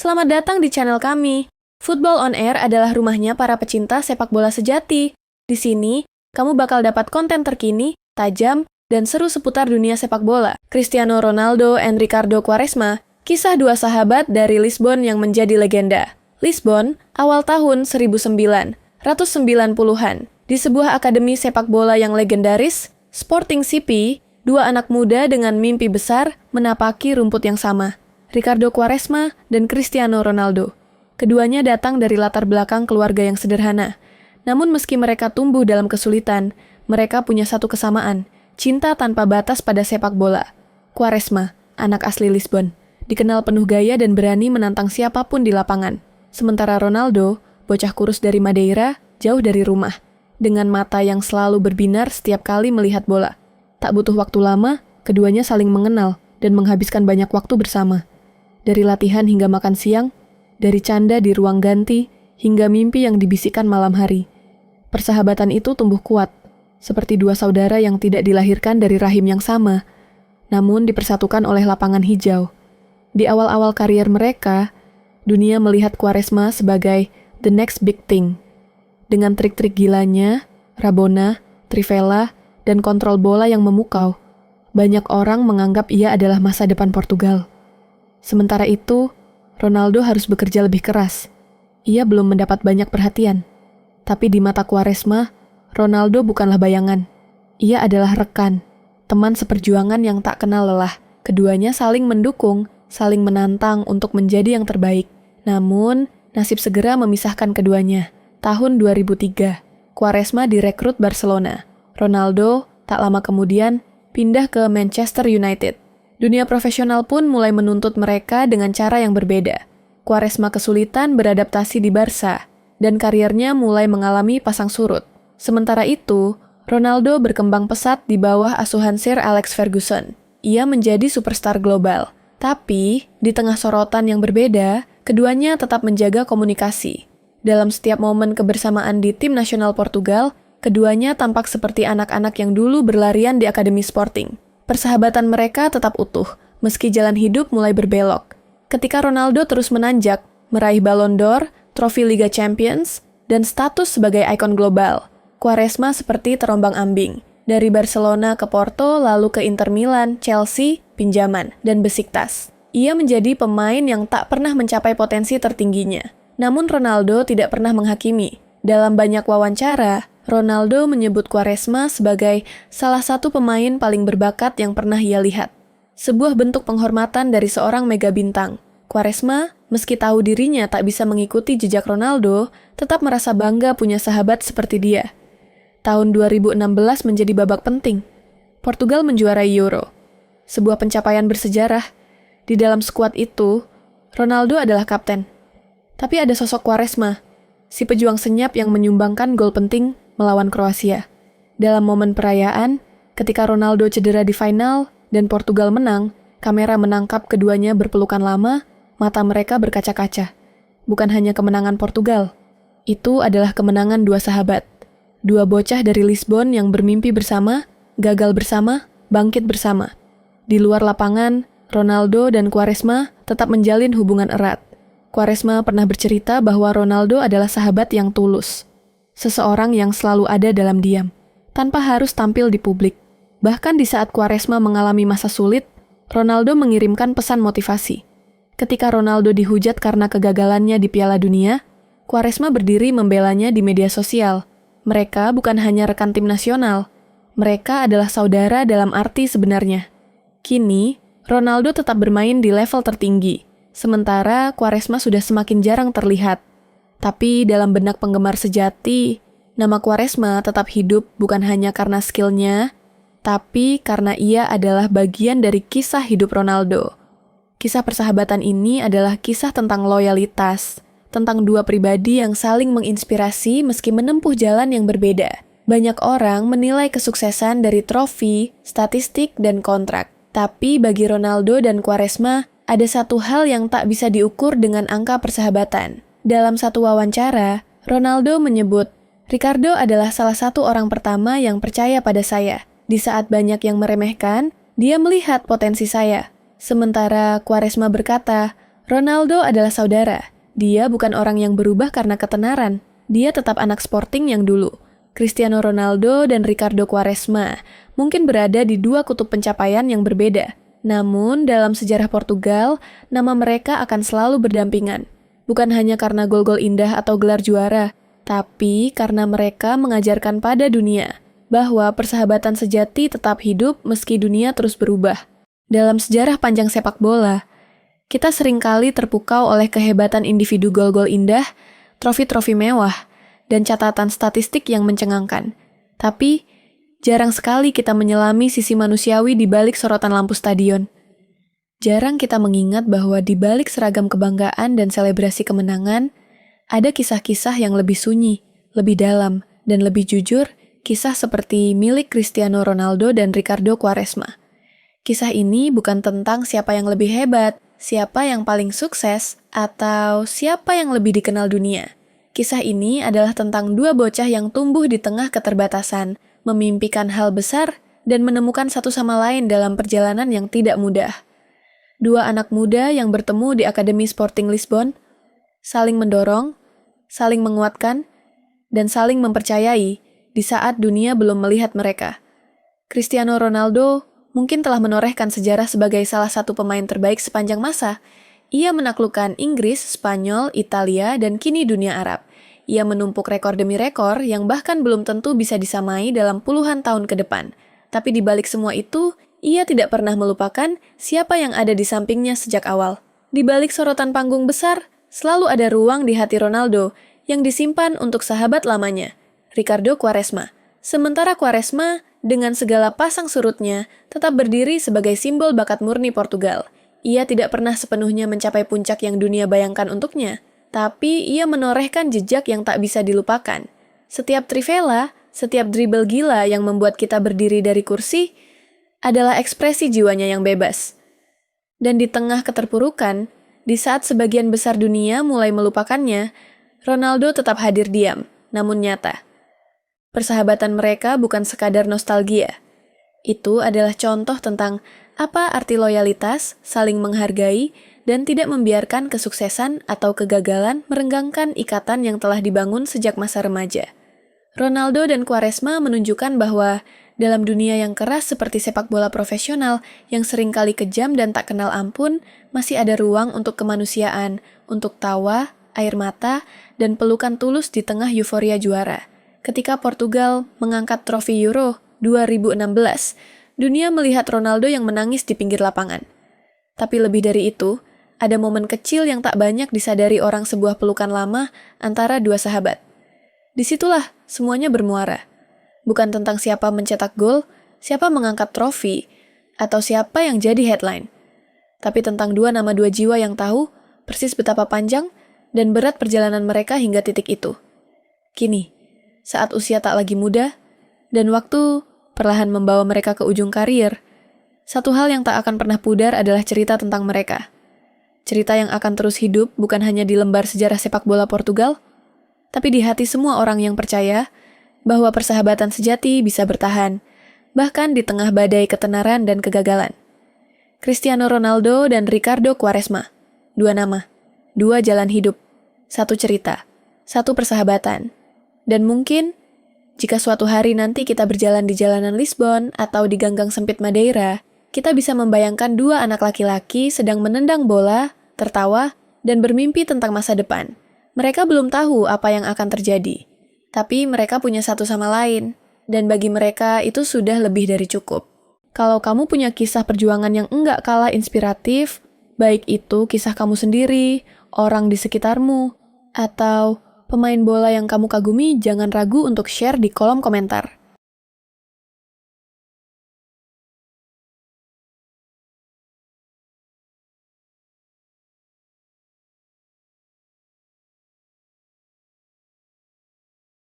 Selamat datang di channel kami. Football on Air adalah rumahnya para pecinta sepak bola sejati. Di sini, kamu bakal dapat konten terkini, tajam, dan seru seputar dunia sepak bola. Cristiano Ronaldo and Ricardo Quaresma, kisah dua sahabat dari Lisbon yang menjadi legenda. Lisbon, awal tahun 1990-an. Di sebuah akademi sepak bola yang legendaris, Sporting CP, dua anak muda dengan mimpi besar menapaki rumput yang sama. Ricardo Quaresma dan Cristiano Ronaldo. Keduanya datang dari latar belakang keluarga yang sederhana. Namun meski mereka tumbuh dalam kesulitan, mereka punya satu kesamaan, cinta tanpa batas pada sepak bola. Quaresma, anak asli Lisbon, dikenal penuh gaya dan berani menantang siapapun di lapangan. Sementara Ronaldo, bocah kurus dari Madeira, jauh dari rumah, dengan mata yang selalu berbinar setiap kali melihat bola. Tak butuh waktu lama, keduanya saling mengenal dan menghabiskan banyak waktu bersama. Dari latihan hingga makan siang, dari canda di ruang ganti, hingga mimpi yang dibisikkan malam hari. Persahabatan itu tumbuh kuat, seperti dua saudara yang tidak dilahirkan dari rahim yang sama, namun dipersatukan oleh lapangan hijau. Di awal-awal karier mereka, dunia melihat Quaresma sebagai the next big thing. Dengan trik-trik gilanya, Rabona, Trivela, dan kontrol bola yang memukau, banyak orang menganggap ia adalah masa depan Portugal. Sementara itu, Ronaldo harus bekerja lebih keras. Ia belum mendapat banyak perhatian. Tapi di mata Quaresma, Ronaldo bukanlah bayangan. Ia adalah rekan, teman seperjuangan yang tak kenal lelah. Keduanya saling mendukung, saling menantang untuk menjadi yang terbaik. Namun, nasib segera memisahkan keduanya. Tahun 2003, Quaresma direkrut Barcelona. Ronaldo, tak lama kemudian, pindah ke Manchester United. Dunia profesional pun mulai menuntut mereka dengan cara yang berbeda. Quaresma kesulitan beradaptasi di Barca, dan karirnya mulai mengalami pasang surut. Sementara itu, Ronaldo berkembang pesat di bawah asuhan Sir Alex Ferguson. Ia menjadi superstar global. Tapi, di tengah sorotan yang berbeda, keduanya tetap menjaga komunikasi. Dalam setiap momen kebersamaan di tim nasional Portugal, keduanya tampak seperti anak-anak yang dulu berlarian di Akademi Sporting. Persahabatan mereka tetap utuh, meski jalan hidup mulai berbelok. Ketika Ronaldo terus menanjak, meraih Ballon d'Or, trofi Liga Champions, dan status sebagai ikon global, Quaresma seperti terombang-ambing. Dari Barcelona ke Porto, lalu ke Inter Milan, Chelsea, pinjaman, dan Besiktas. Ia menjadi pemain yang tak pernah mencapai potensi tertingginya. Namun Ronaldo tidak pernah menghakimi. Dalam banyak wawancara, Ronaldo menyebut Quaresma sebagai salah satu pemain paling berbakat yang pernah ia lihat. Sebuah bentuk penghormatan dari seorang mega bintang. Quaresma, meski tahu dirinya tak bisa mengikuti jejak Ronaldo, tetap merasa bangga punya sahabat seperti dia. Tahun 2016 menjadi babak penting. Portugal menjuarai Euro. Sebuah pencapaian bersejarah. Di dalam skuad itu, Ronaldo adalah kapten. Tapi ada sosok Quaresma, si pejuang senyap yang menyumbangkan gol penting melawan Kroasia. Dalam momen perayaan, ketika Ronaldo cedera di final dan Portugal menang, kamera menangkap keduanya berpelukan lama, mata mereka berkaca-kaca. Bukan hanya kemenangan Portugal, itu adalah kemenangan dua sahabat. Dua bocah dari Lisbon yang bermimpi bersama, gagal bersama, bangkit bersama. Di luar lapangan, Ronaldo dan Quaresma tetap menjalin hubungan erat. Quaresma pernah bercerita bahwa Ronaldo adalah sahabat yang tulus. Seseorang yang selalu ada dalam diam, tanpa harus tampil di publik. Bahkan di saat Quaresma mengalami masa sulit, Ronaldo mengirimkan pesan motivasi. Ketika Ronaldo dihujat karena kegagalannya di Piala Dunia, Quaresma berdiri membelanya di media sosial. Mereka bukan hanya rekan tim nasional, mereka adalah saudara dalam arti sebenarnya. Kini, Ronaldo tetap bermain di level tertinggi. Sementara Quaresma sudah semakin jarang terlihat. Tapi dalam benak penggemar sejati, nama Quaresma tetap hidup bukan hanya karena skillnya, tapi karena ia adalah bagian dari kisah hidup Ronaldo. Kisah persahabatan ini adalah kisah tentang loyalitas, tentang dua pribadi yang saling menginspirasi meski menempuh jalan yang berbeda. Banyak orang menilai kesuksesan dari trofi, statistik, dan kontrak. Tapi bagi Ronaldo dan Quaresma, ada satu hal yang tak bisa diukur dengan angka persahabatan. Dalam satu wawancara, Ronaldo menyebut, Ricardo adalah salah satu orang pertama yang percaya pada saya. Di saat banyak yang meremehkan, dia melihat potensi saya. Sementara Quaresma berkata, Ronaldo adalah saudara. Dia bukan orang yang berubah karena ketenaran. Dia tetap anak Sporting yang dulu. Cristiano Ronaldo dan Ricardo Quaresma mungkin berada di dua kutub pencapaian yang berbeda. Namun, dalam sejarah Portugal, nama mereka akan selalu berdampingan. Bukan hanya karena gol-gol indah atau gelar juara, tapi karena mereka mengajarkan pada dunia bahwa persahabatan sejati tetap hidup meski dunia terus berubah. Dalam sejarah panjang sepak bola, kita seringkali terpukau oleh kehebatan individu gol-gol indah, trofi-trofi mewah, dan catatan statistik yang mencengangkan. Tapi, jarang sekali kita menyelami sisi manusiawi di balik sorotan lampu stadion. Jarang kita mengingat bahwa di balik seragam kebanggaan dan selebrasi kemenangan, ada kisah-kisah yang lebih sunyi, lebih dalam, dan lebih jujur, kisah seperti milik Cristiano Ronaldo dan Ricardo Quaresma. Kisah ini bukan tentang siapa yang lebih hebat, siapa yang paling sukses, atau siapa yang lebih dikenal dunia. Kisah ini adalah tentang dua bocah yang tumbuh di tengah keterbatasan, memimpikan hal besar, dan menemukan satu sama lain dalam perjalanan yang tidak mudah. Dua anak muda yang bertemu di Akademi Sporting Lisbon, saling mendorong, saling menguatkan, dan saling mempercayai di saat dunia belum melihat mereka. Cristiano Ronaldo mungkin telah menorehkan sejarah sebagai salah satu pemain terbaik sepanjang masa. Ia menaklukkan Inggris, Spanyol, Italia, dan kini dunia Arab. Ia menumpuk rekor demi rekor yang bahkan belum tentu bisa disamai dalam puluhan tahun ke depan. Tapi di balik semua itu, ia tidak pernah melupakan siapa yang ada di sampingnya sejak awal. Di balik sorotan panggung besar, selalu ada ruang di hati Ronaldo yang disimpan untuk sahabat lamanya, Ricardo Quaresma. Sementara Quaresma, dengan segala pasang surutnya, tetap berdiri sebagai simbol bakat murni Portugal. Ia tidak pernah sepenuhnya mencapai puncak yang dunia bayangkan untuknya, tapi ia menorehkan jejak yang tak bisa dilupakan. Setiap trivela, setiap dribble gila yang membuat kita berdiri dari kursi, adalah ekspresi jiwanya yang bebas. Dan di tengah keterpurukan, di saat sebagian besar dunia mulai melupakannya, Ronaldo tetap hadir diam, namun nyata. Persahabatan mereka bukan sekadar nostalgia. Itu adalah contoh tentang apa arti loyalitas, saling menghargai, dan tidak membiarkan kesuksesan atau kegagalan merenggangkan ikatan yang telah dibangun sejak masa remaja. Ronaldo dan Quaresma menunjukkan bahwa dalam dunia yang keras seperti sepak bola profesional yang seringkali kejam dan tak kenal ampun, masih ada ruang untuk kemanusiaan, untuk tawa, air mata, dan pelukan tulus di tengah euforia juara. Ketika Portugal mengangkat trofi Euro 2016, dunia melihat Ronaldo yang menangis di pinggir lapangan. Tapi lebih dari itu, ada momen kecil yang tak banyak disadari orang sebuah pelukan lama antara dua sahabat. Disitulah semuanya bermuara. Bukan tentang siapa mencetak gol, siapa mengangkat trofi, atau siapa yang jadi headline. Tapi tentang dua nama dua jiwa yang tahu persis betapa panjang dan berat perjalanan mereka hingga titik itu. Kini, saat usia tak lagi muda, dan waktu perlahan membawa mereka ke ujung karier, satu hal yang tak akan pernah pudar adalah cerita tentang mereka. Cerita yang akan terus hidup bukan hanya di lembar sejarah sepak bola Portugal, tapi di hati semua orang yang percaya bahwa persahabatan sejati bisa bertahan, bahkan di tengah badai ketenaran dan kegagalan. Cristiano Ronaldo dan Ricardo Quaresma, dua nama, dua jalan hidup, satu cerita, satu persahabatan. Dan mungkin, jika suatu hari nanti kita berjalan di jalanan Lisbon atau di ganggang sempit Madeira, kita bisa membayangkan dua anak laki-laki sedang menendang bola, tertawa, dan bermimpi tentang masa depan. Mereka belum tahu apa yang akan terjadi, tapi mereka punya satu sama lain, dan bagi mereka itu sudah lebih dari cukup. Kalau kamu punya kisah perjuangan yang enggak kalah inspiratif, baik itu kisah kamu sendiri, orang di sekitarmu, atau pemain bola yang kamu kagumi, jangan ragu untuk share di kolom komentar.